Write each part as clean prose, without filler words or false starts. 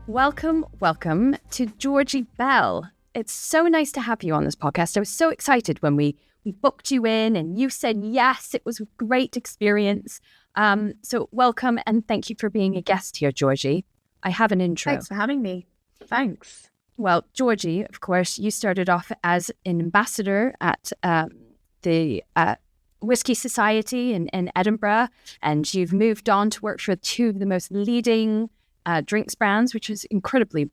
Welcome to Georgie Bell. It's so nice to have you on this podcast. I was so excited when we booked you in and you said yes. It was a great experience. So welcome and thank you for being a guest here, Georgie. I have an intro. Thanks for having me. Thanks. Well, Georgie, of course, you started off as an ambassador at the Whisky Society in Edinburgh, and you've moved on to work for two of the most leading drinks brands, which is incredibly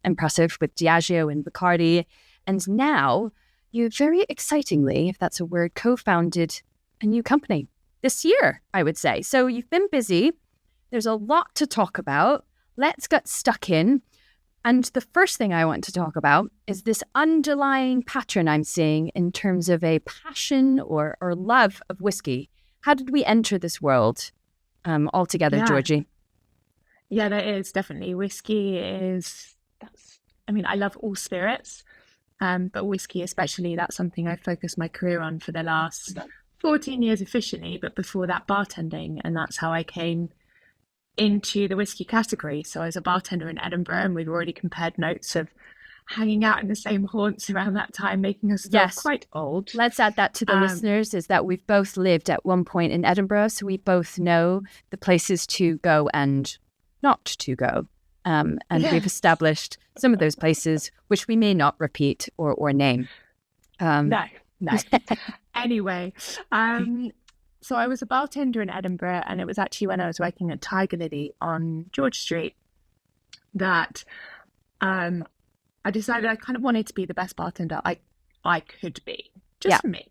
impressive with Diageo and Bacardi. And now you very excitingly, if that's a word, co-founded a new company this year, I would say. So you've been busy. There's a lot to talk about. Let's get stuck in. And the first thing I want to talk about is this underlying pattern I'm seeing in terms of a passion or love of whiskey. How did we enter this world altogether, Georgie? Yeah, there is definitely. Whiskey I love all spirits, but whiskey especially, that's something I've focused my career on for the last 14 years officially, but before that bartending, and that's how I came into the whiskey category. So I was a bartender in Edinburgh, and we'd already compared notes of hanging out in the same haunts around that time, making us still quite old. Let's add that to the listeners, is that we've both lived at one point in Edinburgh, so we both know the places to go and not to go. And we've established some of those places, which we may not repeat or name. No. Anyway, so I was a bartender in Edinburgh, and it was actually when I was working at Tiger Lily on George Street that I decided I kind of wanted to be the best bartender I could be, just for me.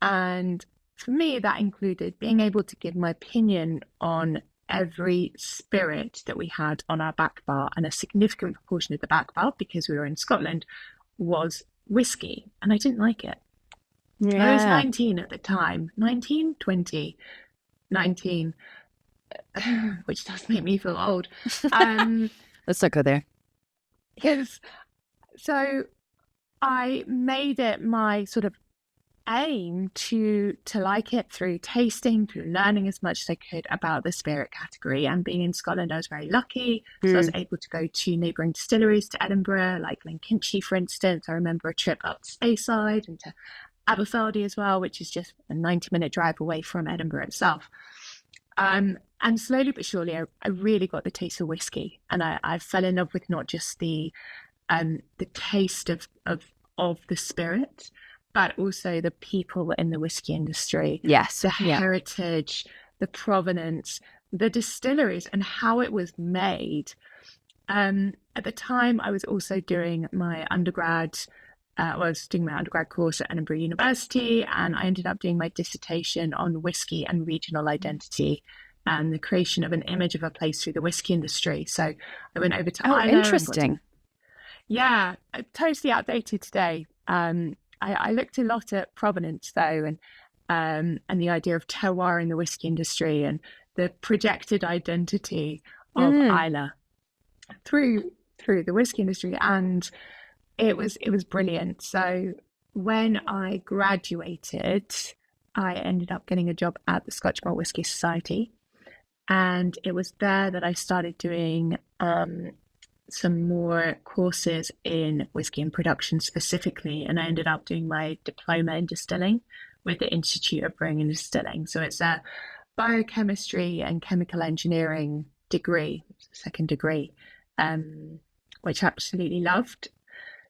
And for me, that included being able to give my opinion on every spirit that we had on our back bar, and a significant proportion of the back bar, because we were in Scotland, was whiskey, and I didn't like it. I was 19 at the time, 19, which does make me feel old. Let's not go there. Yes. So I made it my sort of aim to like it through tasting, through learning as much as I could about the spirit category. And being in Scotland, I was very lucky. So I was able to go to neighbouring distilleries to Edinburgh, like Glenkinchie, for instance. I remember a trip up to Speyside and to Aberfeldy as well, which is just a 90-minute drive away from Edinburgh itself. And slowly but surely, I really got the taste of whiskey, and I fell in love with not just the taste of the spirit, but also the people in the whiskey industry. Yes, the heritage, the provenance, the distilleries, and how it was made. At the time, I was also doing my undergrad. I was doing my undergrad course at Edinburgh University, and I ended up doing my dissertation on whiskey and regional identity and the creation of an image of a place through the whiskey industry. So I went over to Ireland. Interesting. Totally outdated today. I looked a lot at provenance though, and the idea of terroir in the whiskey industry and the projected identity of Islay through the whiskey industry, and it was brilliant. So when I graduated, I ended up getting a job at the Scotch Malt Whisky Society, and it was there that I started doing some more courses in whiskey and production specifically, and I ended up doing my diploma in distilling with the Institute of Brewing and Distilling. So it's a biochemistry and chemical engineering degree, second degree, which I absolutely loved.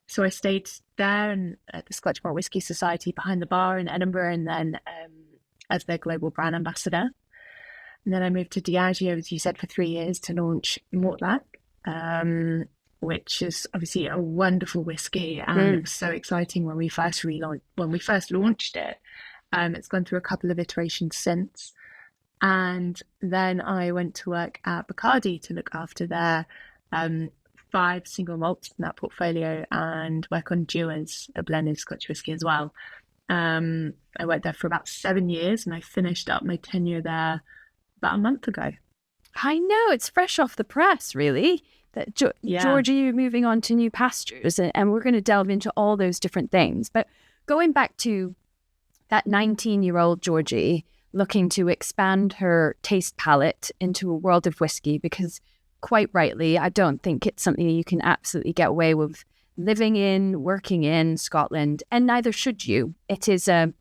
So I stayed there and at the Scotch Malt Whisky Society behind the bar in Edinburgh, and then as their global brand ambassador. And then I moved to Diageo, as you said, for 3 years to launch Mortlach, which is obviously a wonderful whiskey, and it was so exciting when we first launched it. It's gone through a couple of iterations since, and then I went to work at Bacardi to look after their 5 single malts in that portfolio and work on Dewar's, a blended Scotch whisky as well. I worked there for about 7 years, and I finished up my tenure there about a month ago. I know, it's fresh off the press, really. That Georgie, you're moving on to new pastures, and we're going to delve into all those different things. But going back to that 19-year-old Georgie looking to expand her taste palette into a world of whiskey, because quite rightly, I don't think it's something you can absolutely get away with living in, working in Scotland, and neither should you. It's a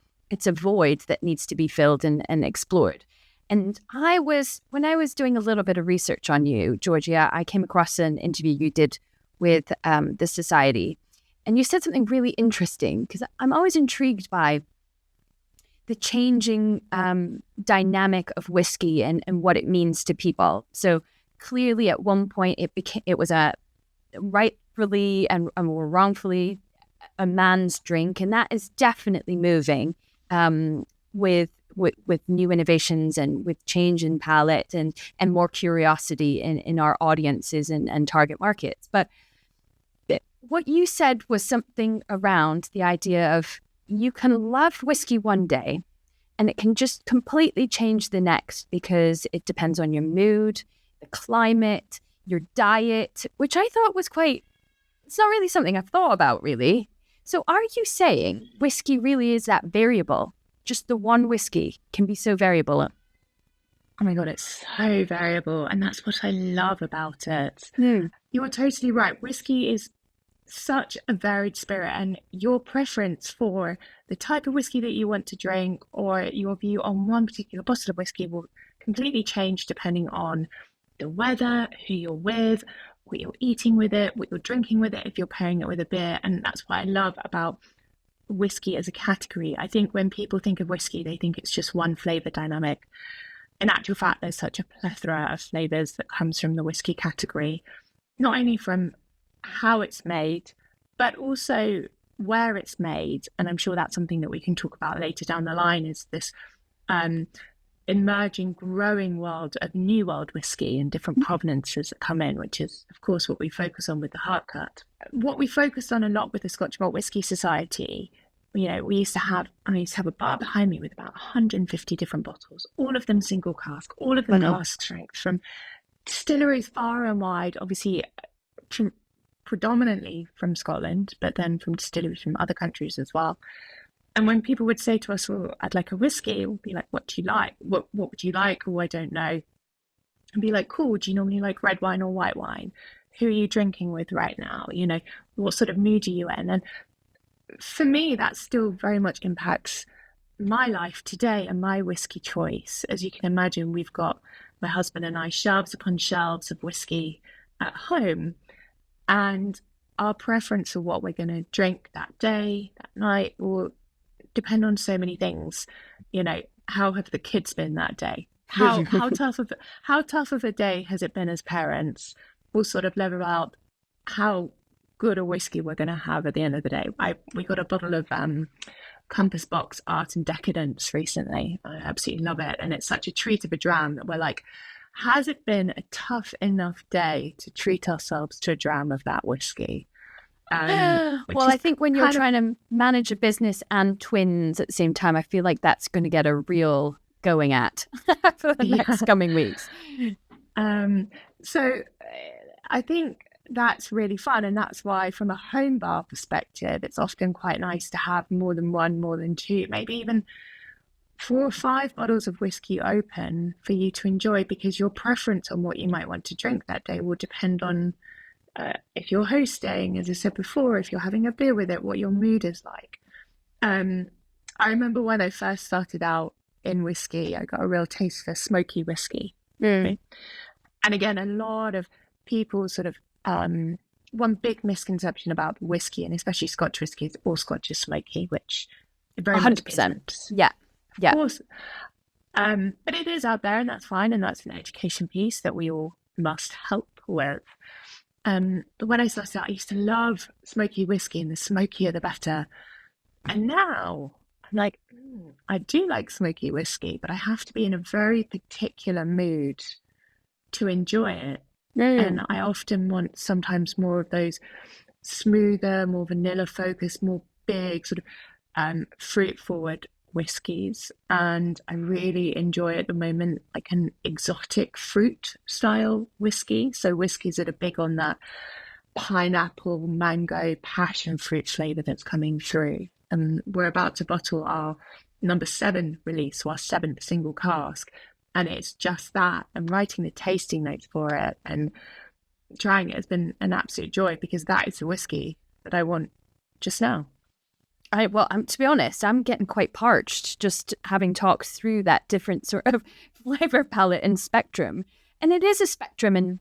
void that needs to be filled and explored. And when I was doing a little bit of research on you, Georgia, I came across an interview you did with the Society. And you said something really interesting, because I'm always intrigued by the changing dynamic of whiskey and what it means to people. So clearly at one point it was a rightfully and more wrongfully a man's drink. And that is definitely moving with new innovations and with change in palate and more curiosity in our audiences and target markets. But what you said was something around the idea of you can love whiskey one day and it can just completely change the next because it depends on your mood, the climate, your diet, which I thought was it's not really something I've thought about really. So are you saying whiskey really is that variable? Just the one whiskey can be so variable? Oh my God, it's so variable. And that's what I love about it. Mm. You're totally right. Whiskey is such a varied spirit, and your preference for the type of whiskey that you want to drink or your view on one particular bottle of whiskey will completely change depending on the weather, who you're with, what you're eating with it, what you're drinking with it, if you're pairing it with a beer. And that's what I love about whiskey as a category. I think when people think of whiskey, they think it's just one flavor dynamic. In actual fact, there's such a plethora of flavors that comes from the whiskey category, not only from how it's made, but also where it's made. And I'm sure that's something that we can talk about later down the line, is this emerging, growing world of New World whiskey and different provenances that come in, which is, of course, what we focus on with the Hard Cut. What we focused on a lot with the Scotch Malt Whisky Society, I used to have a bar behind me with about 150 different bottles, all of them single cask, all of them cask strength, from distilleries far and wide, obviously predominantly from Scotland, but then from distilleries from other countries as well. And when people would say to us, well, I'd like a whiskey, we'd be like, what do you like? What would you like? Oh, I don't know. And be like, cool, do you normally like red wine or white wine? Who are you drinking with right now? What sort of mood are you in? And for me, that still very much impacts my life today and my whiskey choice. As you can imagine, we've got, my husband and I, shelves upon shelves of whiskey at home. And our preference of what we're going to drink that day, that night, will depend on so many things. How have the kids been that day? How tough of a day has it been as parents? We'll sort of level out how good a whiskey we're going to have at the end of the day. We got a bottle of Compass Box Art and Decadence recently. I absolutely love it, and it's such a treat of a dram that we're like, has it been a tough enough day to treat ourselves to a dram of that whiskey? Well, I think when you're trying to manage a business and twins at the same time, I feel like that's going to get a real going at for the next coming weeks. So I think that's really fun. And that's why, from a home bar perspective, it's often quite nice to have more than one, more than two, maybe even 4 or 5 bottles of whiskey open for you to enjoy, because your preference on what you might want to drink that day will depend on if you're hosting, as I said before, if you're having a beer with it, what your mood is like. I remember when I first started out in whiskey, I got a real taste for smoky whiskey. Right? And again, a lot of people sort of, one big misconception about whiskey, and especially Scotch whiskey, is all Scotch is smoky, which it very 100%. Much isn't. Yeah. Of course. But it is out there, and that's fine, and that's an education piece that we all must help with. But when I started out, I used to love smoky whiskey, and the smokier the better. And now I'm like, I do like smoky whiskey, but I have to be in a very particular mood to enjoy it. And I often want sometimes more of those smoother, more vanilla focused, more big sort of fruit forward whiskies. And I really enjoy at the moment like an exotic fruit style whiskey. So whiskies that are big on that pineapple, mango, passion fruit flavor that's coming through. And we're about to bottle our number 7 release, so our 7th single cask. And it's just that, and writing the tasting notes for it and trying it has been an absolute joy, because that is the whiskey that I want just now. To be honest, I'm getting quite parched just having talked through that different sort of flavor palette and spectrum. And it is a spectrum. And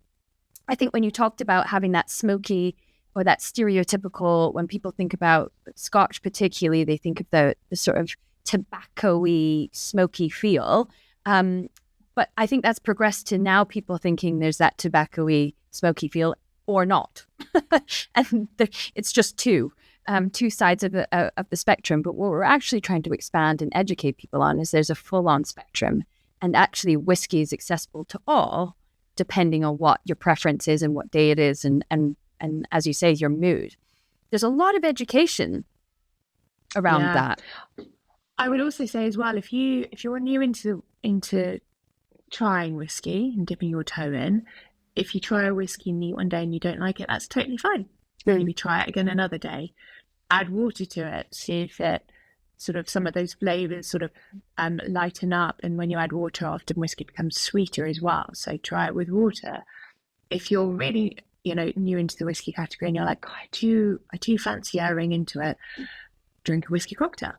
I think when you talked about having that smoky or that stereotypical, when people think about Scotch particularly, they think of the sort of tobacco-y, smoky feel. But I think that's progressed to now people thinking there's that tobacco-y, smoky feel or not. And it's just two sides of the spectrum. But what we're actually trying to expand and educate people on is there's a full-on spectrum. And actually whiskey is accessible to all, depending on what your preference is and what day it is, and as you say, your mood. There's a lot of education around that. I would also say as well, if you're new into trying whiskey and dipping your toe in, if you try a whiskey neat one day and you don't like it, that's totally fine. Maybe try it again another day. Add water to it, see if it sort of some of those flavors sort of lighten up. And when you add water, often whiskey becomes sweeter as well. So try it with water. If you're really new into the whiskey category and you're like, I do fancy airing into it, drink a whiskey cocktail.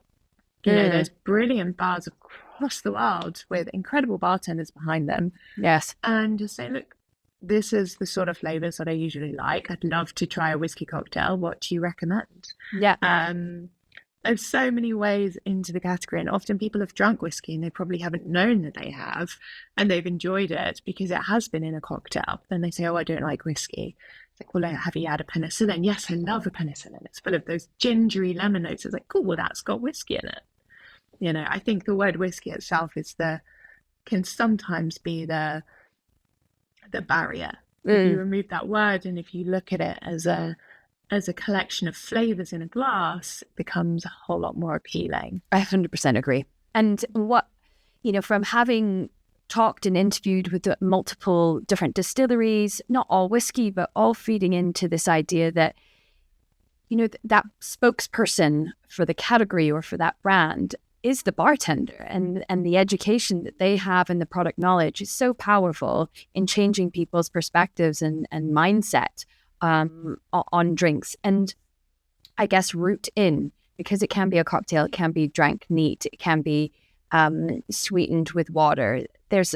There's brilliant bars across the world with incredible bartenders behind them. Yes. And just say, look, this is the sort of flavors that I usually like. I'd love to try a whiskey cocktail. What do you recommend? Yeah. There's so many ways into the category, and often people have drunk whiskey and they probably haven't known that they have, and they've enjoyed it because it has been in a cocktail. Then they say, oh, I don't like whiskey. It's like, well, have you had a penicillin? Yes, I love a penicillin. It's full of those gingery lemon notes. It's like, cool, well, that's got whiskey in it. I think the word whiskey itself can sometimes be the barrier. If you remove that word and if you look at it as a collection of flavors in a glass, it becomes a whole lot more appealing. I 100% agree. And what, from having talked and interviewed with multiple different distilleries, not all whiskey, but all feeding into this idea that, that spokesperson for the category or for that brand is the bartender, and the education that they have and the product knowledge is so powerful in changing people's perspectives and mindset on drinks. And I guess root in, because it can be a cocktail, it can be drank neat, it can be sweetened with water. There's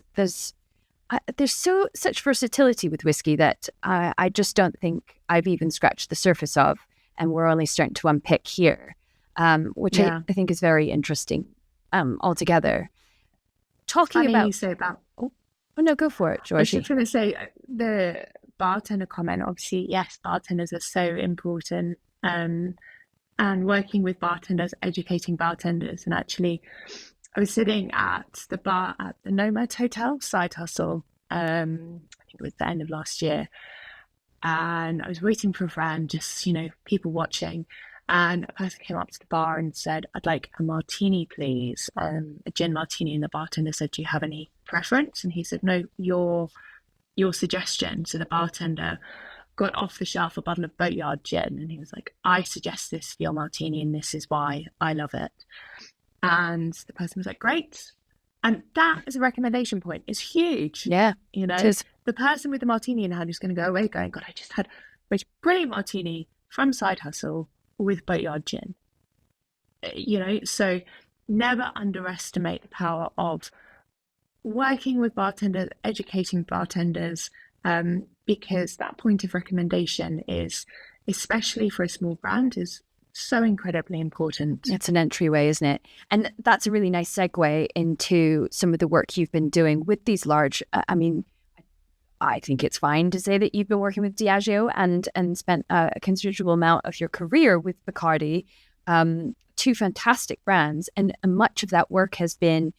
such versatility with whiskey that I just don't think I've even scratched the surface of, and we're only starting to unpick here. Which I think is very interesting altogether. Talking about... you say about... Oh, no, go for it, Georgie. I was just going to say, the bartender comment, obviously, yes, bartenders are so important. And working with bartenders, educating bartenders. And actually, I was sitting at the bar at the Nomad Hotel, Side Hustle, I think it was the end of last year. And I was waiting for a friend, just, people watching. And a person came up to the bar and said, I'd like a martini, please, a gin martini. And the bartender said, do you have any preference? And he said, no, your suggestion. So the bartender got off the shelf a bottle of Boatyard gin. And he was like, I suggest this for your martini, and this is why I love it. And the person was like, great. And that as a recommendation point is huge. Yeah. The person with the martini in hand is going to go away going, God, I just had a brilliant martini from Side Hustle with Boatyard gin. So never underestimate the power of working with bartenders, educating bartenders, because that point of recommendation is, especially for a small brand, is so incredibly important. It's an entryway, isn't it? And that's a really nice segue into some of the work you've been doing with these large, I think it's fine to say that you've been working with Diageo and spent a considerable amount of your career with Bacardi, two fantastic brands. And much of that work has been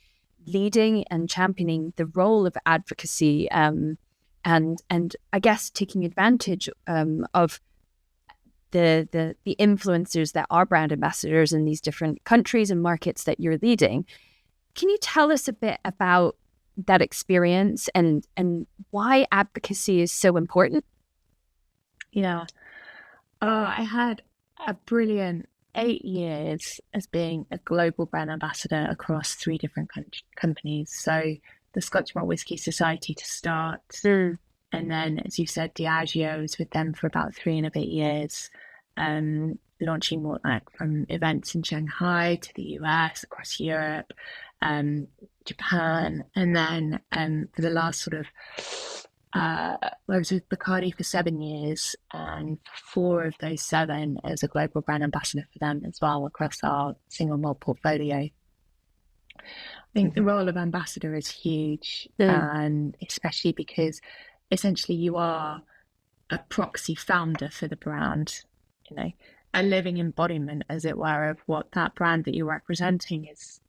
leading and championing the role of advocacy, and I guess taking advantage of the influencers that are brand ambassadors in these different countries and markets that you're leading. Can you tell us a bit about that experience and why advocacy is so important? I had a brilliant 8 years as being a global brand ambassador across 3 different companies. So the Scotch Malt Whisky Society to start. And then, as you said, Diageo was with them for about 3 and a bit years, launching more like from events in Shanghai to the US, across Europe, Japan. And then for the last sort of, I was with Bacardi for 7 years, and 4 of those 7 as a global brand ambassador for them as well across our single malt portfolio. I think the role of ambassador is huge, and especially because essentially you are a proxy founder for the brand, you know, a living embodiment, as it were, of what that brand that you're representing is.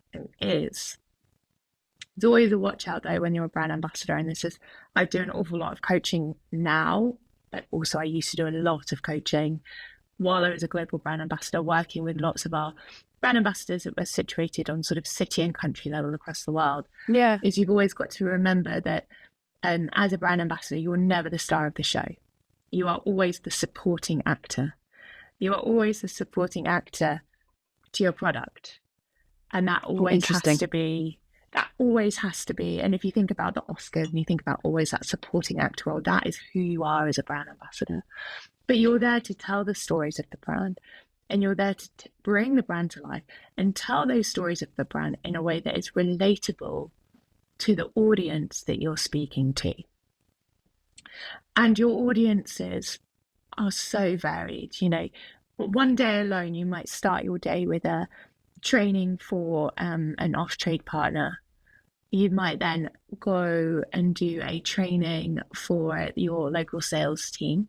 There's always a watch out though when you're a brand ambassador, and this is, I do an awful lot of coaching now, but also I used to do a lot of coaching while I was a global brand ambassador, working with lots of our brand ambassadors that were situated on sort of city and country level across the world. Yeah. Is you've always got to remember that as a brand ambassador, you're never the star of the show. You are always the supporting actor. You are always the supporting actor to your product. And that always has to be, and if you think about the Oscars and you think about always that supporting actor role, that is who you are as a brand ambassador. But you're there to tell the stories of the brand, and you're there to bring the brand to life and tell those stories of the brand in a way that is relatable to the audience that you're speaking to. And your audiences are so varied. You know, one day alone, you might start your day with a training for an off-trade partner. You might then go and do a training for your local sales team.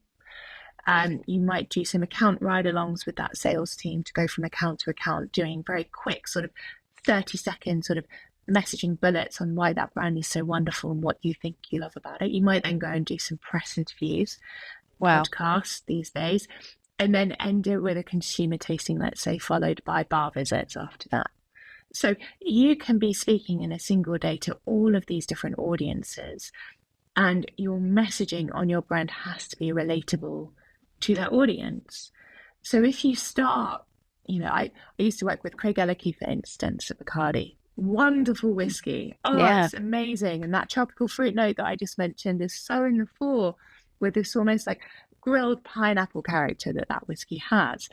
You might do some account ride-alongs with that sales team to go from account to account, doing very quick sort of 30-second sort of messaging bullets on why that brand is so wonderful and what you think you love about it. You might then go and do some press interviews, podcasts these days, and then end it with a consumer tasting, let's say, followed by bar visits after that. So you can be speaking in a single day to all of these different audiences, and your messaging on your brand has to be relatable to that audience. So if you start, you know, I used to work with Craig Ellicky, for instance, at Bacardi. Wonderful whiskey. It's amazing. And that tropical fruit note that I just mentioned is so in the fore with this almost like grilled pineapple character that whiskey has.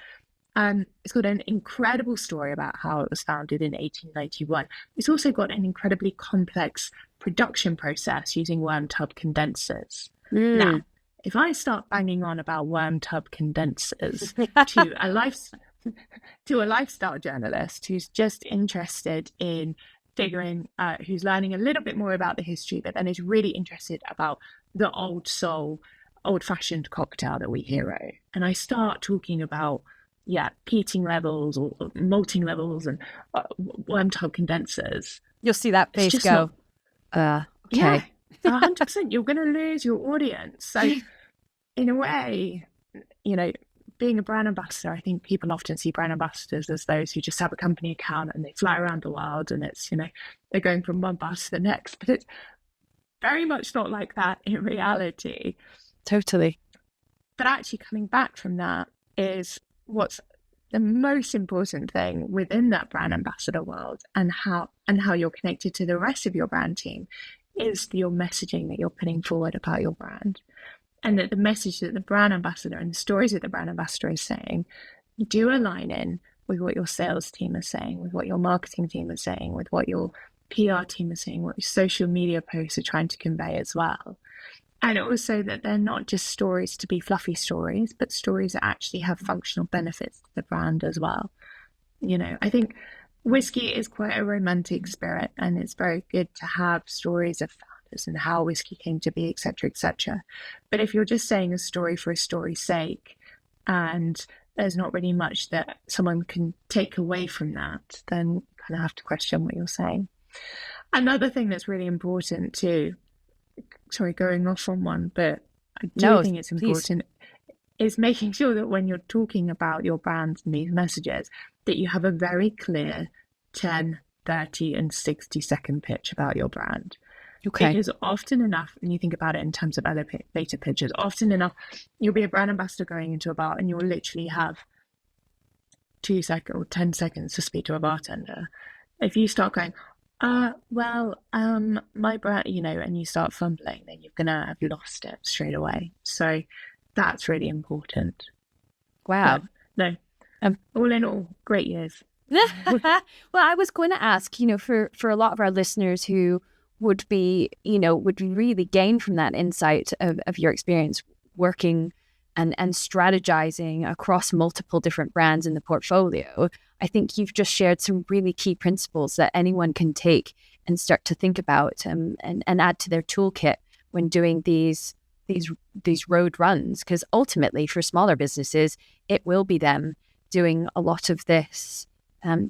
It's got an incredible story about how it was founded in 1891. It's also got an incredibly complex production process using worm tub condensers. Now, if I start banging on about worm tub condensers to a lifestyle journalist who's just interested in figuring, who's learning a little bit more about the history, but then is really interested about the old soul, old-fashioned cocktail that we hero, and I start talking about peating levels or malting levels and worm tub condensers, you'll see that face go, okay. 100%, you're going to lose your audience. So in a way, you know, being a brand ambassador, I think people often see brand ambassadors as those who just have a company account and they fly around the world, and it's, you know, they're going from one bus to the next, but it's very much not like that in reality. Totally. But actually coming back from that is what's the most important thing within that brand ambassador world, and how you're connected to the rest of your brand team is your messaging that you're putting forward about your brand. And that the message that the brand ambassador and the stories that the brand ambassador is saying do align in with what your sales team is saying, with what your marketing team is saying, with what your PR team is saying, what your social media posts are trying to convey as well. And also that they're not just stories to be fluffy stories, but stories that actually have functional benefits to the brand as well. You know, I think whiskey is quite a romantic spirit, and it's very good to have stories of founders and how whiskey came to be, etc., etc. But if you're just saying a story for a story's sake, and there's not really much that someone can take away from that, then you kind of have to question what you're saying. Another thing that's really important too, sorry, going off on one, but I do think it's important, is making sure that when you're talking about your brand and these messages, that you have a very clear 10, 30 and 60-second pitch about your brand. Okay. Because often enough, when you think about it in terms of elevator pitches, often enough, you'll be a brand ambassador going into a bar and you'll literally have 2 seconds or 10 seconds to speak to a bartender. If you start going, My brand, and you start fumbling, then you're gonna have lost it straight away. So that's really important. Wow. But no, Um, all in all, great years. well, I was going to ask, for a lot of our listeners who would be really gain from that insight of your experience working and strategizing across multiple different brands in the portfolio. I think you've just shared some really key principles that anyone can take and start to think about and add to their toolkit when doing these road runs. Because ultimately, for smaller businesses, it will be them doing a lot of this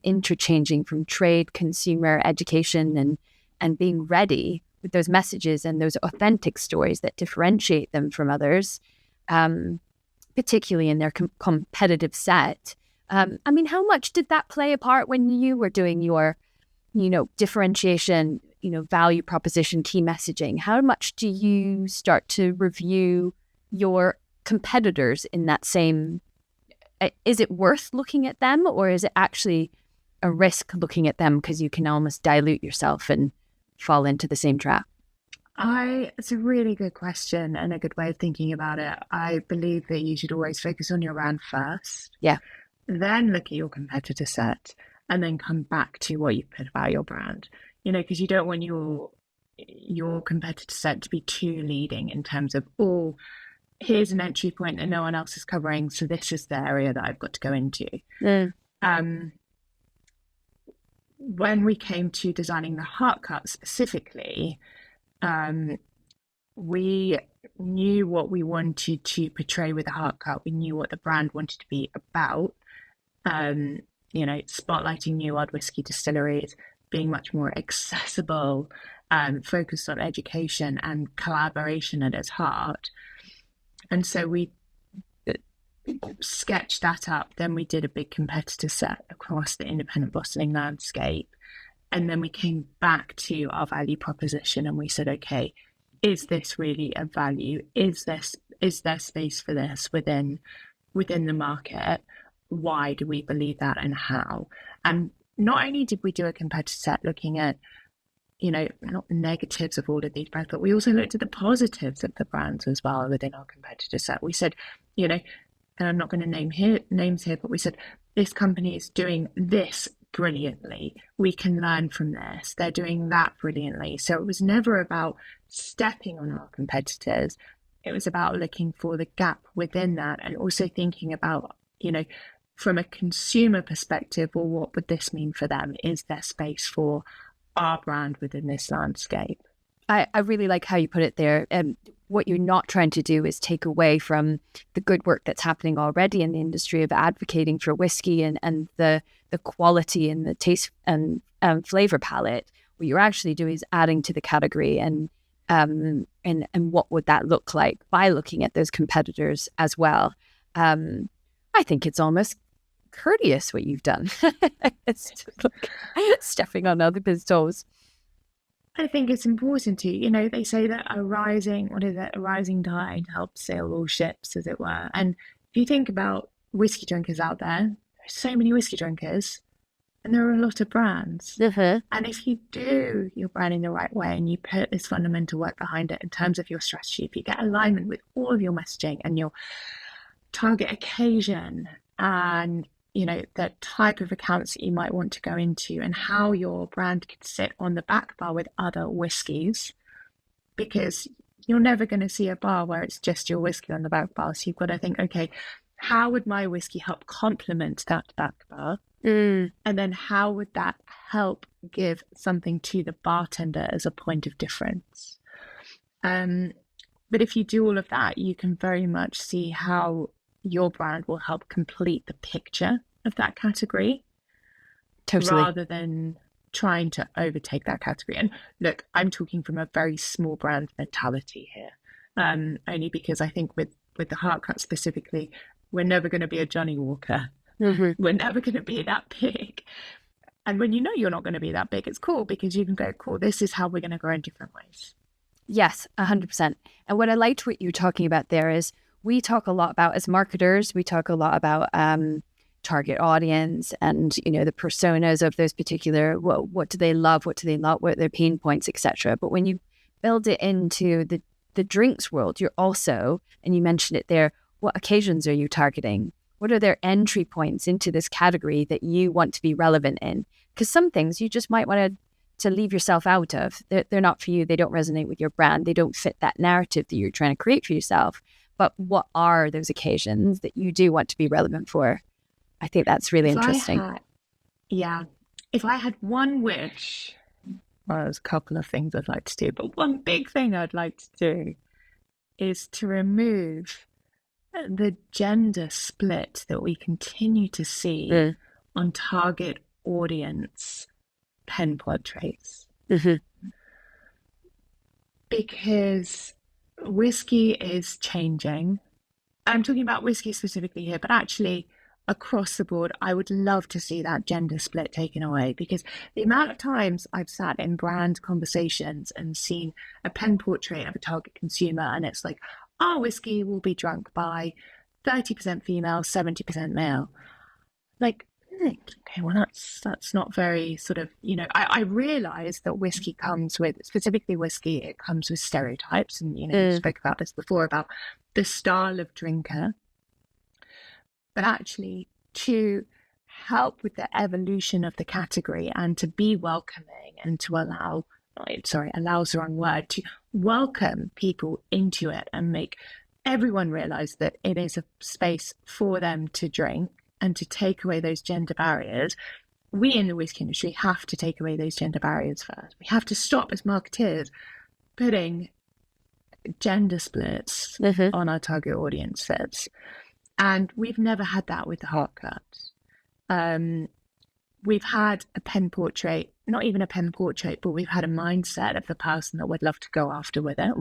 interchanging from trade, consumer, education, and being ready with those messages and those authentic stories that differentiate them from others, particularly in their competitive set. How much did that play a part when you were doing your, differentiation, value proposition, key messaging? How much do you start to review your competitors in that same? Is it worth looking at them, or is it actually a risk looking at them because you can almost dilute yourself and fall into the same trap? It's a really good question and a good way of thinking about it. I believe that you should always focus on your brand first. Yeah. Then look at your competitor set and then come back to what you've put about your brand. Because you don't want your competitor set to be too leading in terms of, oh, here's an entry point that no one else is covering, so this is the area that I've got to go into. When we came to designing the heart cut specifically, we knew what we wanted to portray with the heart cut. We knew what the brand wanted to be about. Spotlighting new odd whiskey distilleries, being much more accessible, focused on education and collaboration at its heart. And so we sketched that up. Then we did a big competitor set across the independent bottling landscape. And then we came back to our value proposition and we said, okay, is this really a value? Is there space for this within the market? Why do we believe that and how? And not only did we do a competitor set looking at, not the negatives of all of these brands, but we also looked at the positives of the brands as well within our competitor set. We said, and I'm not going to name names here, but we said, this company is doing this brilliantly. We can learn from this. They're doing that brilliantly. So it was never about stepping on our competitors. It was about looking for the gap within that and also thinking about, from a consumer perspective, well, what would this mean for them? Is there space for our brand within this landscape? I really like how you put it there. What you're not trying to do is take away from the good work that's happening already in the industry of advocating for whiskey and the quality and the taste and flavor palette. What you're actually doing is adding to the category and what would that look like by looking at those competitors as well. I think it's almost courteous what you've done. It's like stepping on other people's toes. I think it's important to, they say that a rising tide helps sail all ships, as it were. And if you think about whiskey drinkers out there, there's so many whiskey drinkers and there are a lot of brands. Uh-huh. And if you do your brand in the right way and you put this fundamental work behind it in terms of your strategy, if you get alignment with all of your messaging and your target occasion and the type of accounts that you might want to go into and how your brand could sit on the back bar with other whiskies, because you're never going to see a bar where it's just your whiskey on the back bar. So you've got to think, okay, how would my whiskey help complement that back bar? And then how would that help give something to the bartender as a point of difference? But if you do all of that, you can very much see how your brand will help complete the picture of that category. Totally. Rather than trying to overtake that category. And look, I'm talking from a very small brand mentality here, only because I think with the heart cut specifically, we're never going to be a Johnny Walker. Mm-hmm. We're never going to be that big. And when you're not going to be that big, it's cool because you can go, cool, this is how we're going to grow in different ways. Yes, 100%. And what I liked what you're talking about there is we talk a lot about, as marketers, we talk a lot about target audience and, you know, the personas of those particular, what do they love, what do they not, what are their pain points, etc. But when you build it into the drinks world, you're also, and you mentioned it there, what occasions are you targeting? What are their entry points into this category that you want to be relevant in? Because some things you just might want to leave yourself out of. They're not for you. They don't resonate with your brand. They don't fit that narrative that you're trying to create for yourself. But what are those occasions that you do want to be relevant for? I think that's really interesting. If I had one wish, well, there's a couple of things I'd like to do, but one big thing I'd like to do is to remove the gender split that we continue to see on target audience pen portraits. Because whiskey is changing. I'm talking about whiskey specifically here, but actually across the board, I would love to see that gender split taken away, because the amount of times I've sat in brand conversations and seen a pen portrait of a target consumer and it's like, our whiskey will be drunk by 30% female, 70% male. Like, okay, well, that's not very sort of, you know, I realize that whiskey comes with, specifically whiskey, it comes with stereotypes. And, you know, we spoke about this before, about the style of drinker. But actually, to help with the evolution of the category and to be welcoming and to allow the wrong word, to welcome people into it and make everyone realize that it is a space for them to drink and to take away those gender barriers. We in the whiskey industry have to take away those gender barriers first. We have to stop, as marketeers, putting gender splits on our target audiences. And we've never had that with the heart cut. We've had a pen portrait, not even a pen portrait, but we've had a mindset of the person that we'd love to go after with it.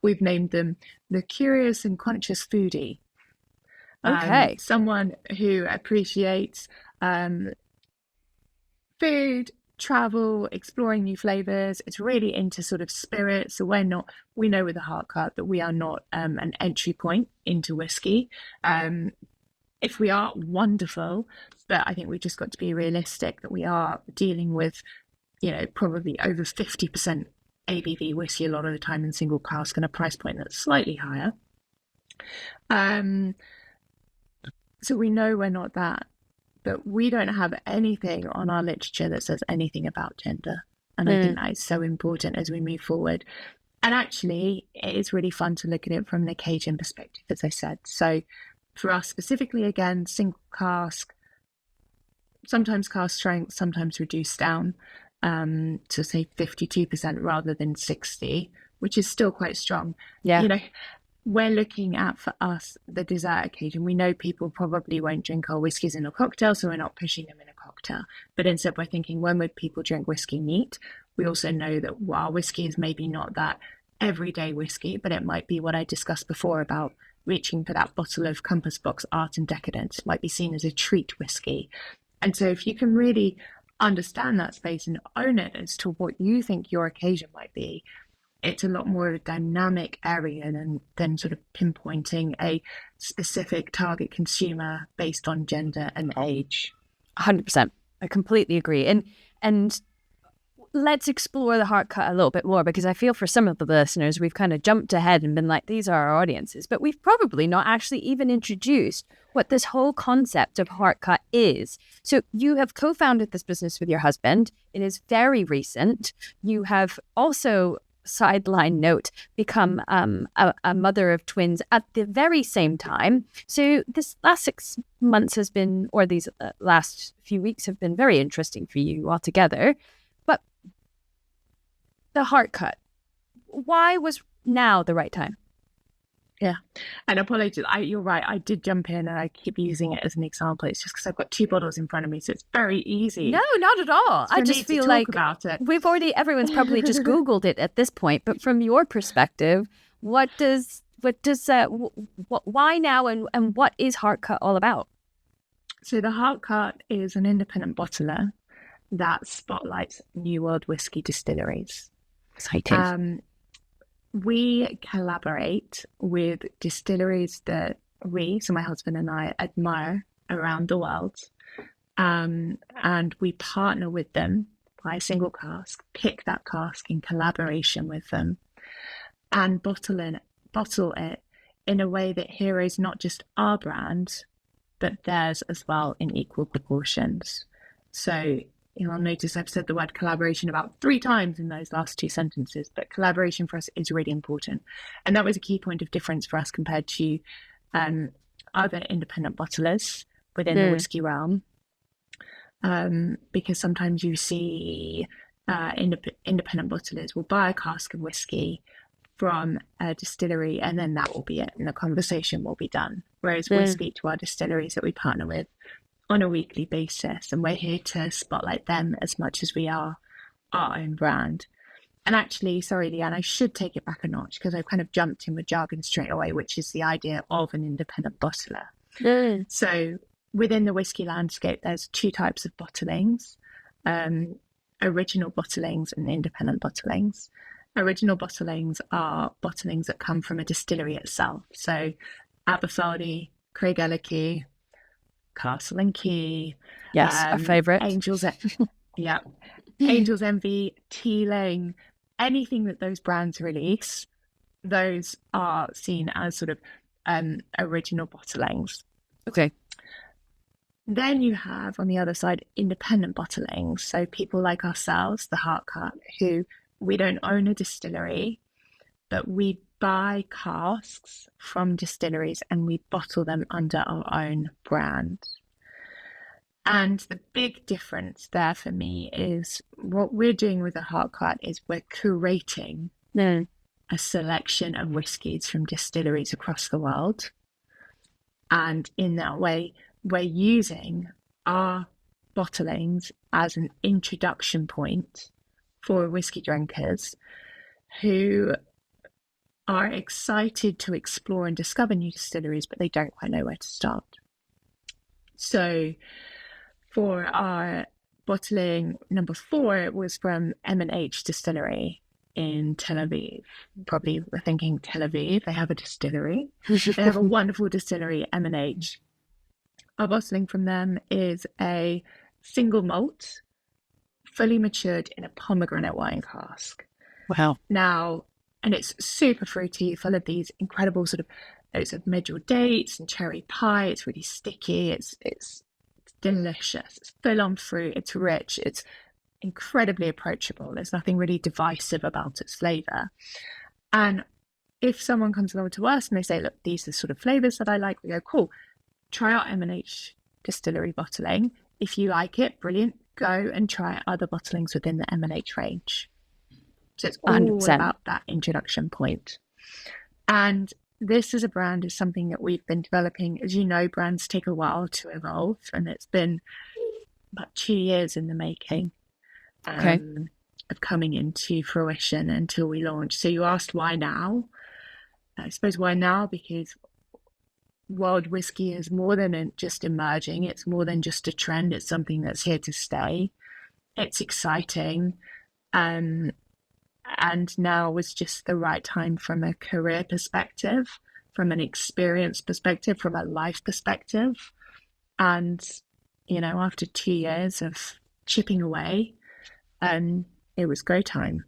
We've named them the curious and conscious foodie. Okay. Someone who appreciates food, travel, exploring new flavors. It's really into sort of spirits. So we know with the heart cut that we are not an entry point into whiskey. If we are, wonderful, but I think we just got to be realistic that we are dealing with, you know, probably over 50% ABV whiskey a lot of the time in single cask and a price point that's slightly higher. So we know we're not that, but we don't have anything on our literature that says anything about gender. And I think that is so important as we move forward. And actually, it is really fun to look at it from an occasion perspective, as I said. So for us specifically, again, single cask, sometimes cask strength, sometimes reduced down to say 52% rather than 60, which is still quite strong. Yeah. You know, we're looking at, for us, the dessert occasion. We know people probably won't drink our whiskies in a cocktail, so we're not pushing them in a cocktail. But instead, we're thinking, when would people drink whiskey neat? We also know that while whiskey is maybe not that everyday whiskey, but it might be what I discussed before about reaching for that bottle of Compass Box Art and Decadence. It might be seen as a treat whiskey. And so if you can really understand that space and own it as to what you think your occasion might be, it's a lot more of a dynamic area than sort of pinpointing a specific target consumer based on gender and age. 100%. I completely agree. And let's explore the heart cut a little bit more, because I feel for some of the listeners, we've kind of jumped ahead and been like, these are our audiences, but we've probably not actually even introduced what this whole concept of heart cut is. So you have co-founded this business with your husband. It is very recent. You have also, sideline note, become a mother of twins at the very same time. So this last 6 months has been, or these last few weeks have been very interesting for you altogether. But the heart cut, why was now the right time? Yeah, and apologies, you're right, I did jump in and I keep using it as an example. It's just because I've got 2 bottles in front of me, so it's very easy. No, not at all. I just feel like about it. Everyone's probably just Googled it at this point, but from your perspective, why now, and what is heart cut all about? So the heart cut is an independent bottler that spotlights New World whiskey distilleries. Exciting. We collaborate with distilleries that so my husband and I, admire around the world. And we partner with them by a single cask, pick that cask in collaboration with them, and bottle it in a way that heroes not just our brand, but theirs as well in equal proportions. So you'll notice I've said the word collaboration about 3 times in those last 2 sentences, but collaboration for us is really important. And that was a key point of difference for us compared to other independent bottlers within the whiskey realm. Because sometimes you see independent bottlers will buy a cask of whiskey from a distillery and then that will be it and the conversation will be done. Whereas we speak to our distilleries that we partner with on a weekly basis, and we're here to spotlight them as much as we are our own brand. And actually, sorry, Leanne, I should take it back a notch because I've kind of jumped in with jargon straight away, which is the idea of an independent bottler. So within the whiskey landscape, there's 2 types of bottlings, original bottlings and independent bottlings. Original bottlings are bottlings that come from a distillery itself. So Aberthaldy, Craigellachie, Castle and Key. Yes, our favourite. Angels Envy, Teeling, anything that those brands release, those are seen as sort of original bottlings. Okay. Then you have, on the other side, independent bottlings. So people like ourselves, the Heart Cut, who we don't own a distillery, but we buy casks from distilleries and we bottle them under our own brand. And the big difference there for me is what we're doing with the Heart Cut is we're curating a selection of whiskies from distilleries across the world. And in that way, we're using our bottlings as an introduction point for whiskey drinkers who are excited to explore and discover new distilleries, but they don't quite know where to start. So for our bottling number 4, it was from M&H Distillery in Tel Aviv. Probably we're thinking Tel Aviv, they have a distillery. They have a wonderful distillery, M&H. Our bottling from them is a single malt, fully matured in a pomegranate wine cask. Wow. Now, and it's super fruity, full of these incredible sort of notes of medjool dates and cherry pie. It's really sticky. It's delicious. It's full on fruit. It's rich. It's incredibly approachable. There's nothing really divisive about its flavour. And if someone comes along to us and they say, look, these are sort of flavours that I like, we go, cool, try out M&H Distillery bottling. If you like it, brilliant, go and try other bottlings within the M&H range. So it's all 100%. about that introduction point. And this as a brand is something that we've been developing. As you know, brands take a while to evolve, and it's been about 2 years in the making of coming into fruition until we launched. So you asked why now? I suppose why now? Because world whiskey is more than just emerging. It's more than just a trend. It's something that's here to stay. It's exciting. And now was just the right time from a career perspective, from an experience perspective, from a life perspective. And, you know, after 2 years of chipping away, it was go time.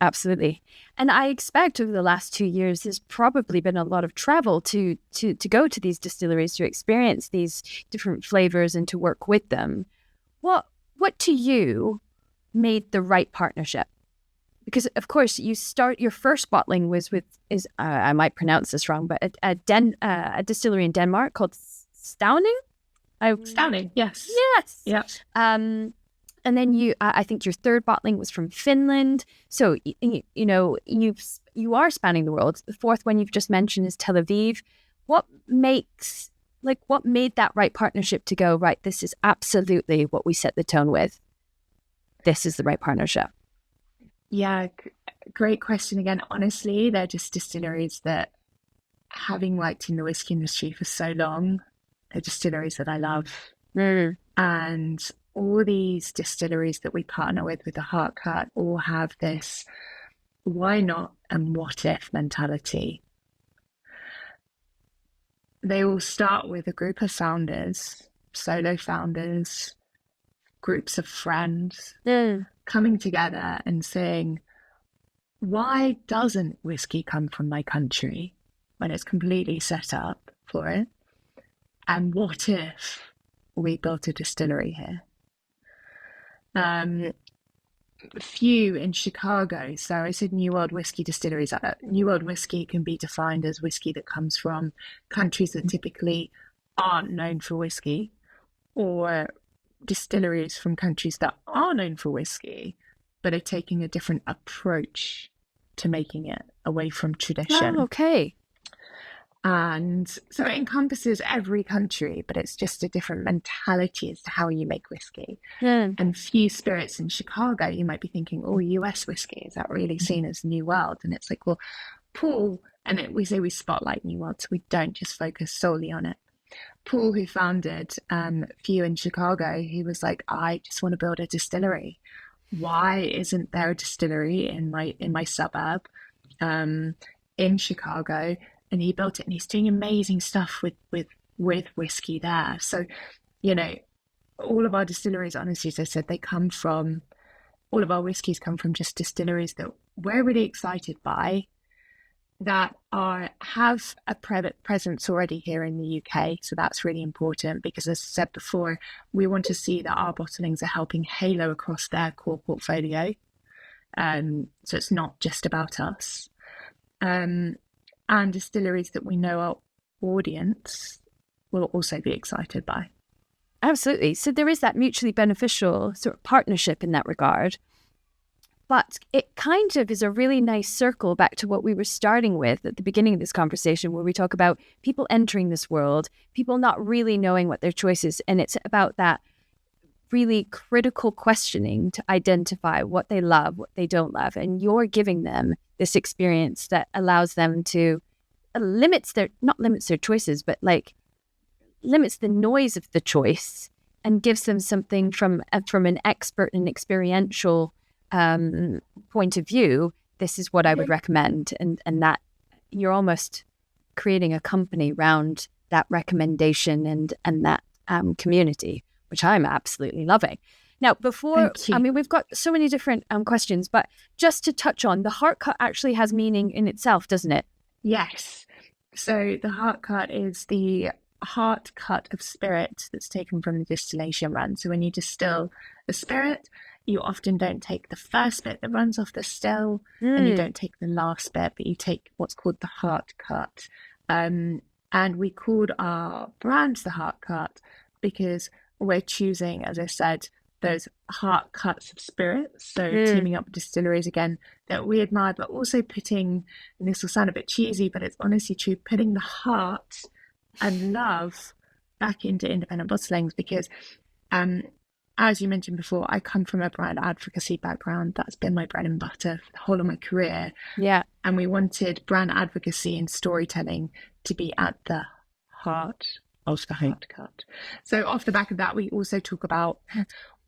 Absolutely. And I expect over the last 2 years, there's probably been a lot of travel to go to these distilleries, to experience these different flavors and to work with them. What to you made the right partnership? Because, of course, your first bottling was with, I might pronounce this wrong, but a distillery in Denmark called Stauning? Stauning, yes. Yes. Yeah. And then I think your third bottling was from Finland. So, you know, you are spanning the world. The fourth one you've just mentioned is Tel Aviv. What made that right partnership to go, right, this is absolutely what we set the tone with. This is the right partnership. Yeah, great question again. Honestly, they're just distilleries that, having worked in the whiskey industry for so long, they're distilleries that I love. And all these distilleries that we partner with the Heart Cut all have this why not and what if mentality. they all start with a group of founders, solo founders, groups of friends coming together and saying, why doesn't whiskey come from my country when it's completely set up for it? And what if we built a distillery here? Few in Chicago. So I said New World whiskey distilleries. New World whiskey can be defined as whiskey that comes from countries that typically aren't known for whiskey, or distilleries from countries that are known for whiskey, but are taking a different approach to making it away from tradition. Oh, okay. And so it encompasses every country, but it's just a different mentality as to how you make whiskey. And few spirits in Chicago, you might be thinking, oh, US whiskey, is that really seen as New World? And it's like, well, Paul, and we say we spotlight New World, so we don't just focus solely on it. Paul, who founded Few in Chicago, he was like, I just want to build a distillery. Why isn't there a distillery in my suburb in Chicago? And he built it, and he's doing amazing stuff with whiskey there. So, all of our distilleries, honestly, as I said, all of our whiskeys come from just distilleries that we're really excited by, that have a presence already here in the UK. So that's really important, because as I said before, we want to see that our bottlings are helping halo across their core portfolio. So it's not just about us. And distilleries that we know our audience will also be excited by. Absolutely. So there is that mutually beneficial sort of partnership in that regard. But it kind of is a really nice circle back to what we were starting with at the beginning of this conversation, where we talk about people entering this world, people not really knowing what their choice is. And it's about that really critical questioning to identify what they love, what they don't love. And you're giving them this experience that allows them to limits their choices, but like limits the noise of the choice and gives them something from an expert and experiential point of view. This is what I would recommend. And that you're almost creating a company around that recommendation and that community, which I'm absolutely loving. Now, we've got so many different questions, but just to touch on, the heart cut actually has meaning in itself, doesn't it? Yes. So the heart cut is the heart cut of spirit that's taken from the distillation run. So when you distill the spirit, you often don't take the first bit that runs off the still, and you don't take the last bit, but you take what's called the heart cut. And we called our brand the heart cut because we're choosing, as I said, those heart cuts of spirit. So teaming up with distilleries, again, that we admire, but also putting, and this will sound a bit cheesy, but it's honestly true, putting the heart and love back into independent bottlings, because as you mentioned before, I come from a brand advocacy background. That's been my bread and butter for the whole of my career. Yeah. And we wanted brand advocacy and storytelling to be at the heart of the heart cut. So off the back of that, we also talk about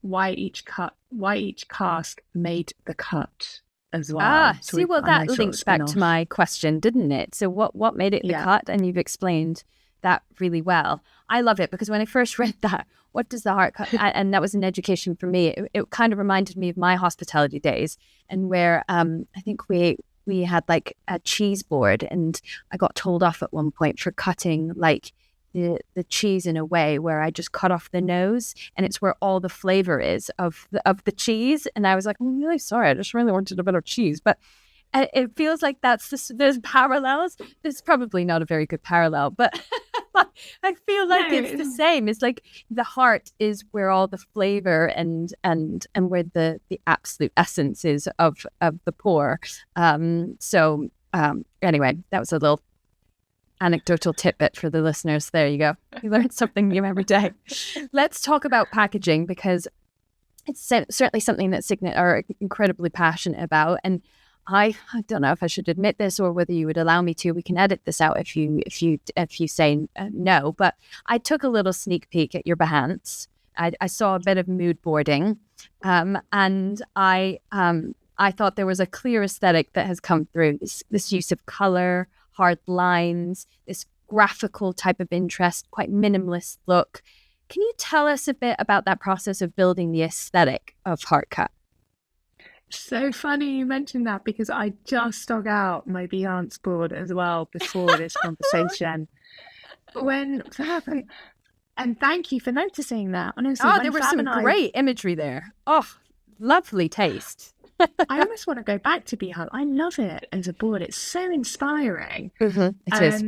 why each cask made the cut as well. That links back to my question, didn't it? So what made it the cut? And you've explained that really well. I love it, because when I first read that, what does the heart cut? And that was an education for me. It kind of reminded me of my hospitality days, and where I think we had like a cheese board, and I got told off at one point for cutting like the cheese in a way where I just cut off the nose, and it's where all the flavor is of the cheese. And I was like, I'm really sorry, I just really wanted a bit of cheese. But it feels like there's parallels. There's probably not a very good parallel, but I feel like it's the same. It's like the heart is where all the flavor and where the absolute essence is of the pour. Anyway, that was a little anecdotal tidbit for the listeners. There you go. You learn something new every day. Let's talk about packaging, because it's certainly something that Signet are incredibly passionate about. And I don't know if I should admit this or whether you would allow me to. We can edit this out if you say no. But I took a little sneak peek at your Behance. I saw a bit of mood boarding, and I thought there was a clear aesthetic that has come through. This use of color, hard lines, this graphical type of interest, quite minimalist look. Can you tell us a bit about that process of building the aesthetic of Heartcut? So funny you mentioned that, because I just dug out my Behance board as well before this conversation. When Fab and thank you for noticing that. Honestly, there was some great imagery there. Oh, lovely taste. I almost want to go back to Behance. I love it as a board. It's so inspiring. It is.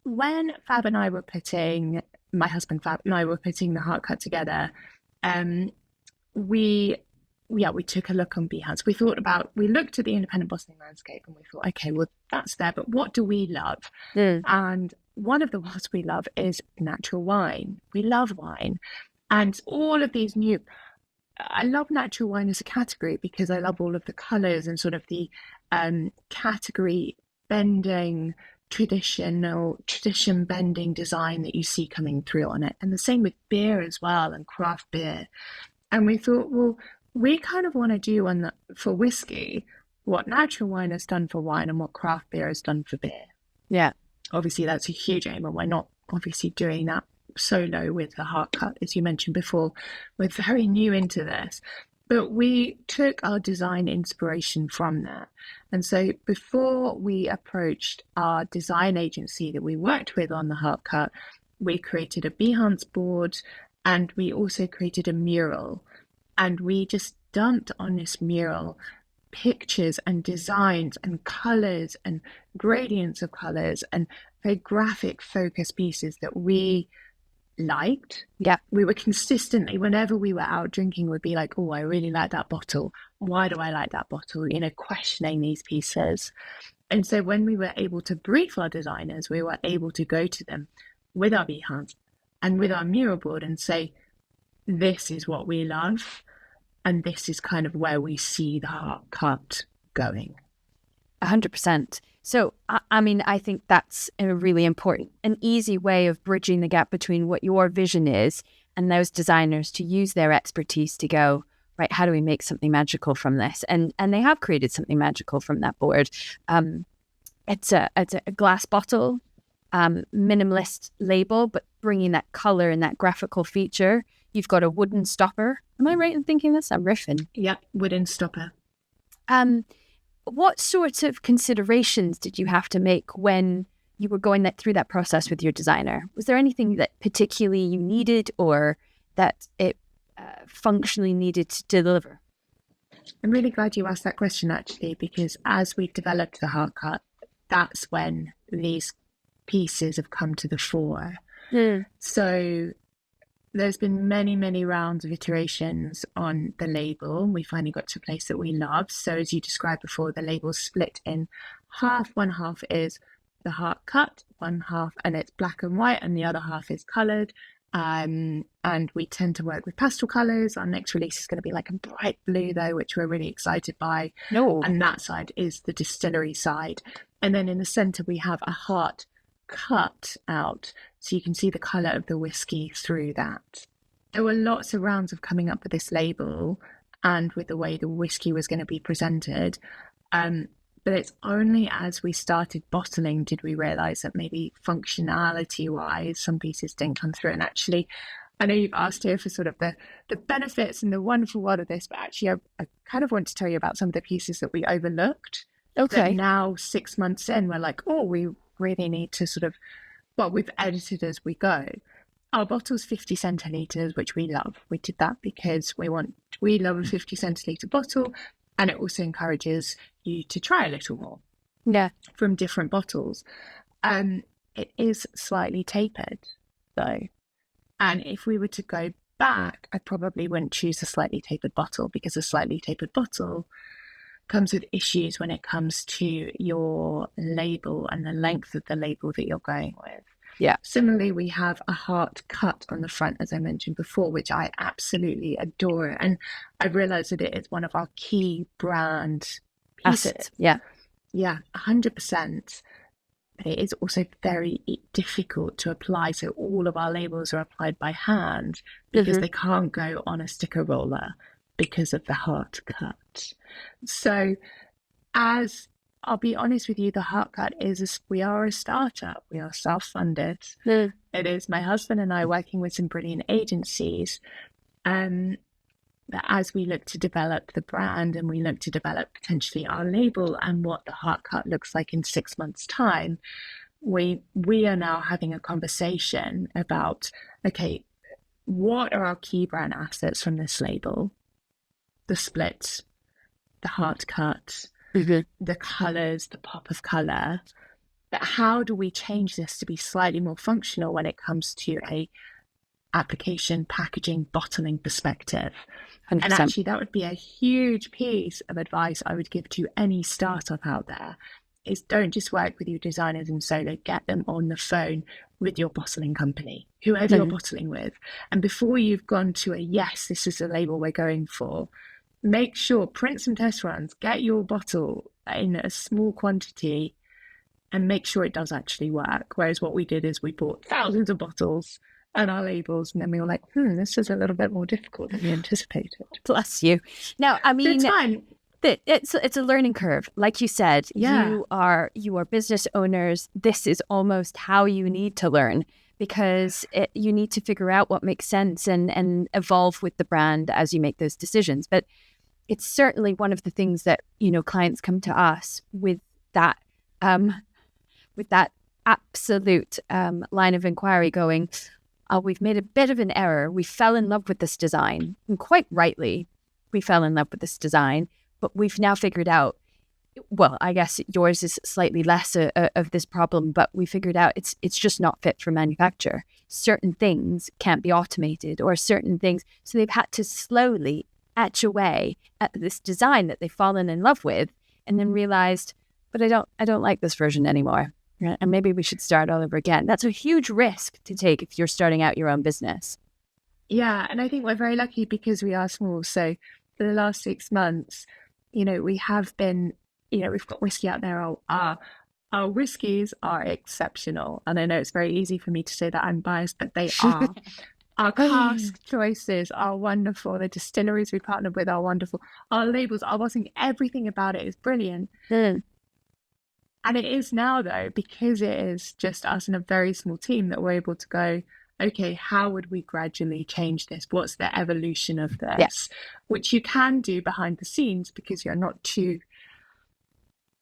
When Fab and I were putting, my husband Fab and I were putting the Heartcut together, we took a look on Behance. We looked at the independent bottling landscape and we thought, okay, well, that's there, but what do we love? And one of the words we love is natural wine. We love wine. And all of these I love natural wine as a category because I love all of the colours and sort of the category bending, tradition bending design that you see coming through on it. And the same with beer as well, and craft beer. And we thought, well, we kind of want to do for whiskey what natural wine has done for wine and what craft beer has done for beer. Yeah. Obviously, that's a huge aim, and we're not obviously doing that solo with the Heartcut, as you mentioned before. We're very new into this, but we took our design inspiration from that. And so before we approached our design agency that we worked with on the Heartcut, we created a Behance board, and we also created a mural. And we just dumped on this mural pictures and designs and colours and gradients of colours and very graphic focus pieces that we liked. Yeah. We were consistently, whenever we were out drinking, would be like, oh, I really like that bottle. Why do I like that bottle? Questioning these pieces. And so when we were able to brief our designers, we were able to go to them with our Behance and with our mural board and say, this is what we love. And this is kind of where we see the Heartcut going. 100%. So, I think that's a really important, an easy way of bridging the gap between what your vision is and those designers to use their expertise to go, right, how do we make something magical from this? And they have created something magical from that board. It's a glass bottle, minimalist label, but bringing that color and that graphical feature. You've got a wooden stopper. Am I right in thinking this? I'm riffing. Yeah, wooden stopper. What sorts of considerations did you have to make when you were going through that process with your designer? Was there anything that particularly you needed or that it functionally needed to deliver? I'm really glad you asked that question, actually, because as we've developed the Heartcut, that's when these pieces have come to the fore. So there's been many, many rounds of iterations on the label. We finally got to a place that we love. So as you described before, the label's split in half. One half is the Heartcut, one half, and it's black and white, and the other half is coloured. And we tend to work with pastel colours. Our next release is going to be like a bright blue, though, which we're really excited by. And that side is the distillery side. And then in the centre, we have a heart cut out, so you can see the colour of the whiskey through that. There were lots of rounds of coming up with this label and with the way the whiskey was going to be presented. But it's only as we started bottling did we realise that maybe functionality-wise, some pieces didn't come through. And actually, I know you've asked here for sort of the benefits and the wonderful world of this, but actually I kind of want to tell you about some of the pieces that we overlooked. Okay. Now, 6 months in, we're like, oh, we really need to we've edited as we go. Our bottle's 50 centilitres, which we love. We did that because we love a 50 centilitre bottle, and it also encourages you to try a little more from different bottles. It is slightly tapered, though. And if we were to go back, I probably wouldn't choose a slightly tapered bottle, because a slightly tapered bottle comes with issues when it comes to your label and the length of the label that you're going with. Yeah. Similarly, we have a heart cut on the front, as I mentioned before, which I absolutely adore. And I've realized that it is one of our key brand pieces. Assets. Yeah. Yeah, 100%. But it is also very difficult to apply. So all of our labels are applied by hand because they can't go on a sticker roller because of the heart cut. So as I'll be honest with you, the Heartcut we are a startup. We are self-funded. Mm. It is my husband and I working with some brilliant agencies. But as we look to develop the brand and we look to develop potentially our label and what the Heartcut looks like in 6 months' time, we are now having a conversation about, okay, what are our key brand assets from this label? The split, the Heartcut, the colours, the pop of colour. But how do we change this to be slightly more functional when it comes to a application, packaging, bottling perspective? 100%. And actually, that would be a huge piece of advice I would give to any startup out there, is don't just work with your designers in solo, get them on the phone with your bottling company, whoever you're bottling with. And before you've gone to a, yes, this is the label we're going for, make sure, print some test runs, get your bottle in a small quantity and make sure it does actually work. Whereas what we did is we bought thousands of bottles and our labels, and then we were like, this is a little bit more difficult than we anticipated. Bless you. Now, I mean, it's fine. It's a learning curve. Like you said, you are business owners. This is almost how you need to learn, because you need to figure out what makes sense and evolve with the brand as you make those decisions. But it's certainly one of the things that, clients come to us with that absolute line of inquiry going, we've made a bit of an error. We fell in love with this design, and quite rightly, we fell in love with this design, but we've now figured out, well, I guess yours is slightly less of this problem, but we figured out it's just not fit for manufacture. Certain things can't be automated, or certain things. So they've had to slowly etch away at this design that they've fallen in love with, and then realized, but I don't like this version anymore. And maybe we should start all over again. That's a huge risk to take if you're starting out your own business. Yeah, and I think we're very lucky because we are small. So for the last 6 months, we have been, we've got whiskey out there. Our whiskeys are exceptional. And I know it's very easy for me to say that I'm biased, but they are. Our cask choices are wonderful. The distilleries we partnered with are wonderful. Our labels, our bottling, everything about it is brilliant. And it is now, though, because it is just us and a very small team, that we're able to go, okay, how would we gradually change this? What's the evolution of this? Yes. Which you can do behind the scenes because you're not too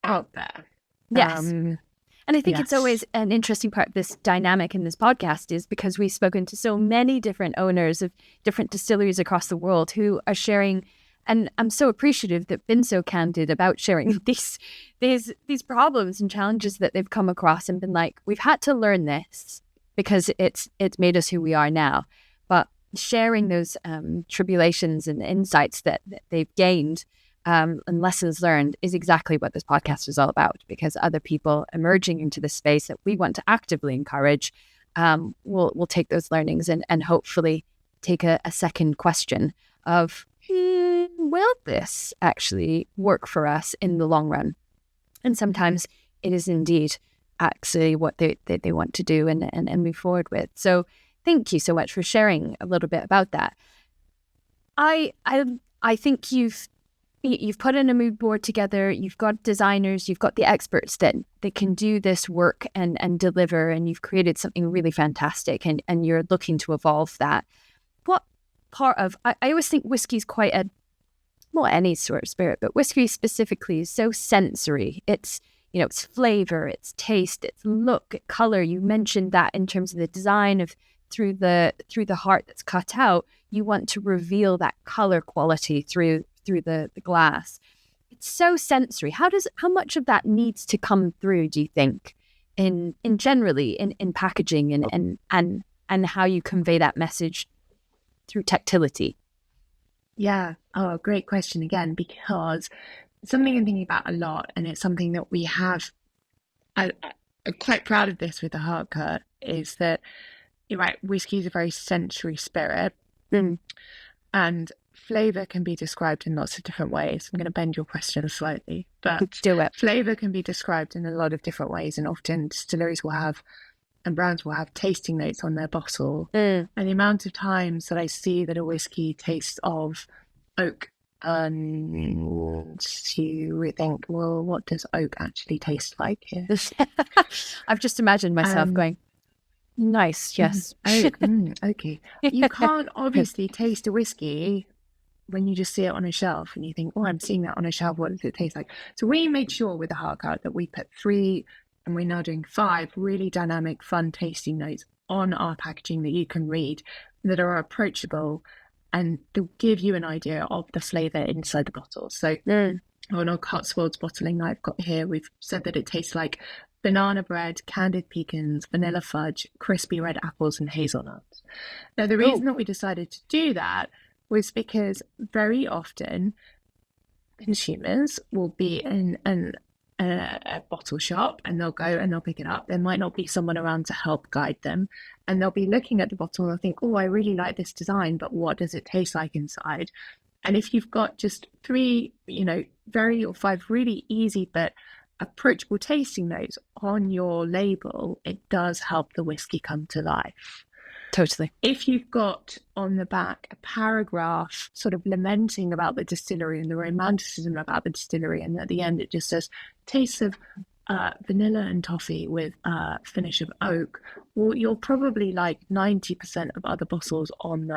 out there. Yes. And I think it's always an interesting part of this dynamic in this podcast, is because we've spoken to so many different owners of different distilleries across the world who are sharing. And I'm so appreciative that been so candid about sharing these problems and challenges that they've come across, and been like, we've had to learn this because it's made us who we are now. But sharing those tribulations and insights that they've gained and lessons learned is exactly what this podcast is all about, because other people emerging into the space that we want to actively encourage will take those learnings and hopefully take a second question of, will this actually work for us in the long run? And sometimes it is indeed actually what they want to do and move forward with. So thank you so much for sharing a little bit about that. I think you've put in a mood board together. You've got designers, you've got the experts that can do this work and deliver, and you've created something really fantastic, and you're looking to evolve that. What part of, I always think whiskey's quite any sort of spirit, but whiskey specifically is so sensory. It's, it's flavor, it's taste, it's look, color. You mentioned that in terms of the design of through the heart that's cut out, you want to reveal that color quality through the glass. It's so sensory. How much of that needs to come through, do you think, in generally in packaging and how you convey that message through tactility? Yeah. Oh, great question again, because something I'm thinking about a lot, and it's something that we have, I'm quite proud of this with the Heartcut, is that, you're right, whiskey is a very sensory spirit, and flavor can be described in lots of different ways. I'm going to bend your question slightly, but do it. Flavor can be described in a lot of different ways, and often distilleries will have, and brands will have, tasting notes on their bottle. And the amount of times that I see that a whiskey tastes of oak and you think, well, what does oak actually taste like here? I've just imagined myself going, nice, yes. Oak, okay. You can't obviously taste a whiskey when you just see it on a shelf and you think, oh, I'm seeing that on a shelf. What does it taste like? So we made sure with the Heart Cut that we put 3, and we're now doing 5 really dynamic, fun tasting notes on our packaging that you can read, that are approachable and they'll give you an idea of the flavour inside the bottle. So on our Cotswolds bottling I've got here, we've said that it tastes like banana bread, candied pecans, vanilla fudge, crispy red apples, and hazelnuts. Now, the reason that we decided to do that was because very often consumers will be in a bottle shop and they'll go and they'll pick it up. There might not be someone around to help guide them, and they'll be looking at the bottle and they'll think, oh, I really like this design, but what does it taste like inside? And if you've got just 3, 5 really easy but approachable tasting notes on your label, it does help the whiskey come to life. Totally. If you've got on the back a paragraph sort of lamenting about the distillery and the romanticism about the distillery, and at the end it just says tastes of vanilla and toffee with a finish of oak, well, you're probably like 90% of other bottles on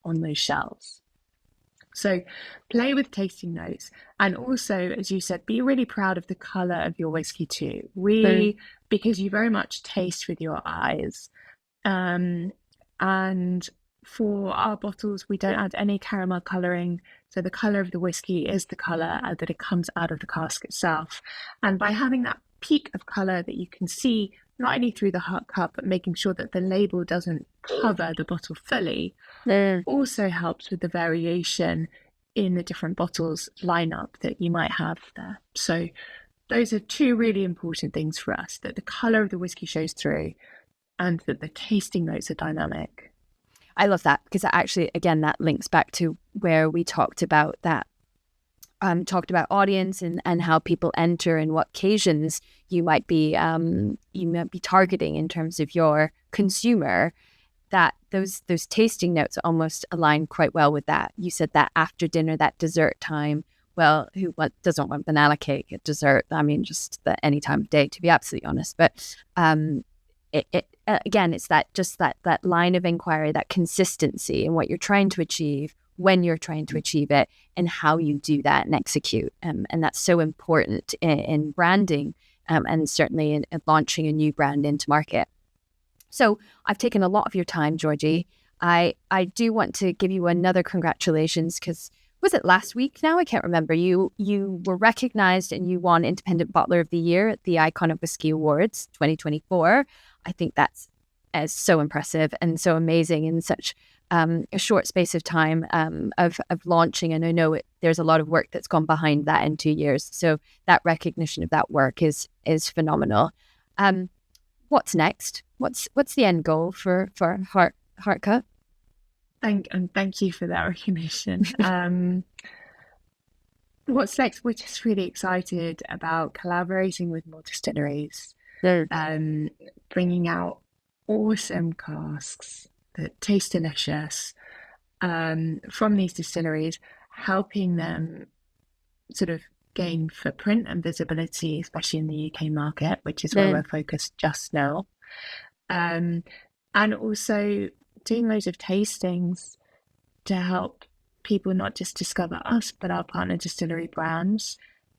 those shelves. So play with tasting notes, and also, as you said, be really proud of the colour of your whiskey too. Because you very much taste with your eyes. And for our bottles, we don't add any caramel colouring. So the colour of the whiskey is the colour that it comes out of the cask itself. And by having that peak of colour that you can see not only through the Heart Cup, but making sure that the label doesn't cover the bottle fully, also helps with the variation in the different bottles lineup that you might have there. So those are 2 really important things for us, that the colour of the whiskey shows through and that the tasting notes are dynamic. I love that, because actually, again, that links back to where we talked about that, audience and how people enter and what occasions you might be targeting in terms of your consumer. That those tasting notes almost align quite well with that. You said that after dinner, that dessert time. Well, doesn't want banana cake at dessert? I mean, just any time of day, to be absolutely honest. But again, it's that line of inquiry, that consistency in what you're trying to achieve, when you're trying to achieve it, and how you do that and execute. And that's so important in branding, and certainly in launching a new brand into market. So I've taken a lot of your time, Georgie. I do want to give you another congratulations, because was it last week now? I can't remember. You were recognized and you won Independent Bottler of the Year at the Icon of Whisky Awards 2024. I think that's so impressive and so amazing in such a short space of time of launching. And I know there's a lot of work that's gone behind that in 2 years. So that recognition of that work is phenomenal. What's next? What's the end goal for Heart Cut? Thank you for that recognition. What's next? We're just really excited about collaborating with more distilleries, bringing out awesome casks that taste delicious from these distilleries, helping them sort of gain footprint and visibility, especially in the UK market, which is where we're focused just now. And also doing loads of tastings to help people not just discover us, but our partner distillery brands,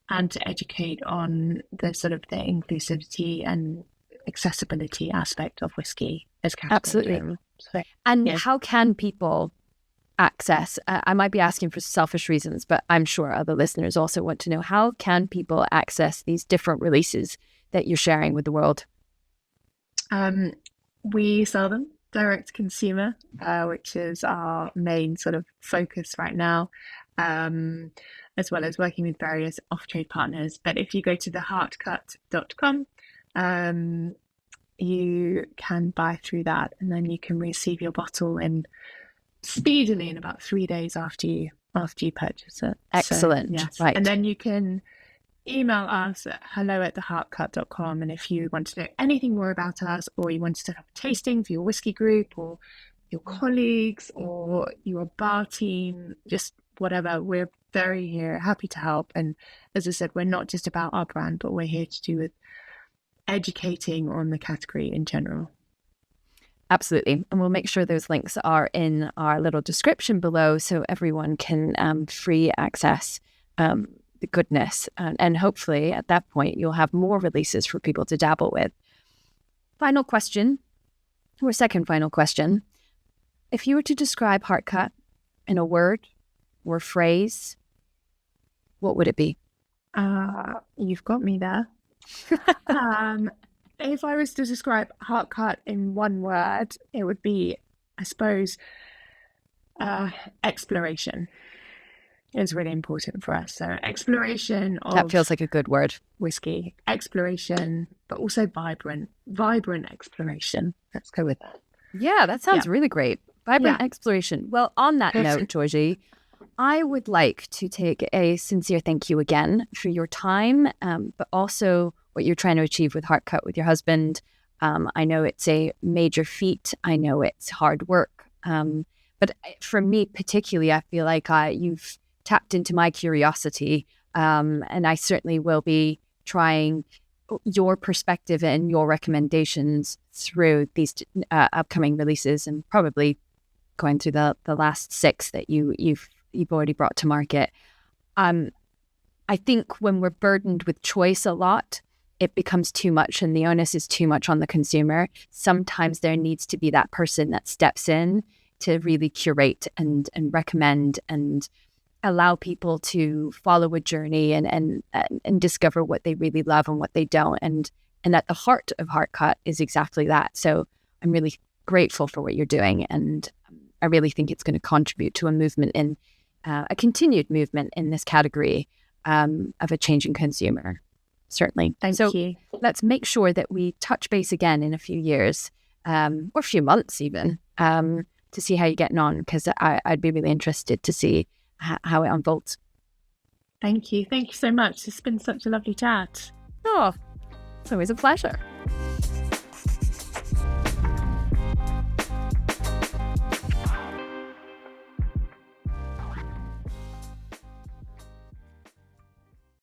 and to educate on the sort of the inclusivity and accessibility aspect of whiskey as category. Absolutely. How can people access, I might be asking for selfish reasons, but I'm sure other listeners also want to know, how can people access these different releases that you're sharing with the world? We sell them direct to consumer, which is our main sort of focus right now, as well as working with various off-trade partners. But if you go to theheartcut.com, you can buy through that, and then you can receive your bottle speedily in about 3 days after you purchase it. Excellent. So, yes. Right. And then you can email us at hello@theheartcut.com, and if you want to know anything more about us, or you want to set up a tasting for your whiskey group or your colleagues or your bar team, just whatever, we're very here, happy to help. And as I said, we're not just about our brand, but we're here to do with educating on the category in general. Absolutely. And we'll make sure those links are in our little description below so everyone can free access the goodness. And hopefully at that point, you'll have more releases for people to dabble with. Final question, or second final question. If you were to describe Heartcut in a word or phrase, what would it be? You've got me there. If I was to describe Heartcut in one word, it would be, I suppose, exploration is really important for us. So exploration of... That feels like a good word. Whiskey, exploration, but also vibrant exploration. Let's go with that. Yeah, that sounds really great. Vibrant exploration. Well, on that note, Georgie, I would like to take a sincere thank you again for your time, but also what you're trying to achieve with Heartcut with your husband. I know it's a major feat. I know it's hard work. But for me particularly, I feel like you've tapped into my curiosity, and I certainly will be trying your perspective and your recommendations through these upcoming releases, and probably going through the last 6 that you've already brought to market. I think when we're burdened with choice a lot, it becomes too much and the onus is too much on the consumer. Sometimes there needs to be that person that steps in to really curate and recommend and allow people to follow a journey and discover what they really love and what they don't. And at the heart of Heartcut is exactly that. So I'm really grateful for what you're doing. And I really think it's going to contribute to a movement in a continued movement in this category of a changing consumer. Certainly. Thank you. Let's make sure that we touch base again in a few years or a few months even to see how you're getting on, because I'd be really interested to see how it unfolds. Thank you. Thank you so much. It's been such a lovely chat. Oh, it's always a pleasure.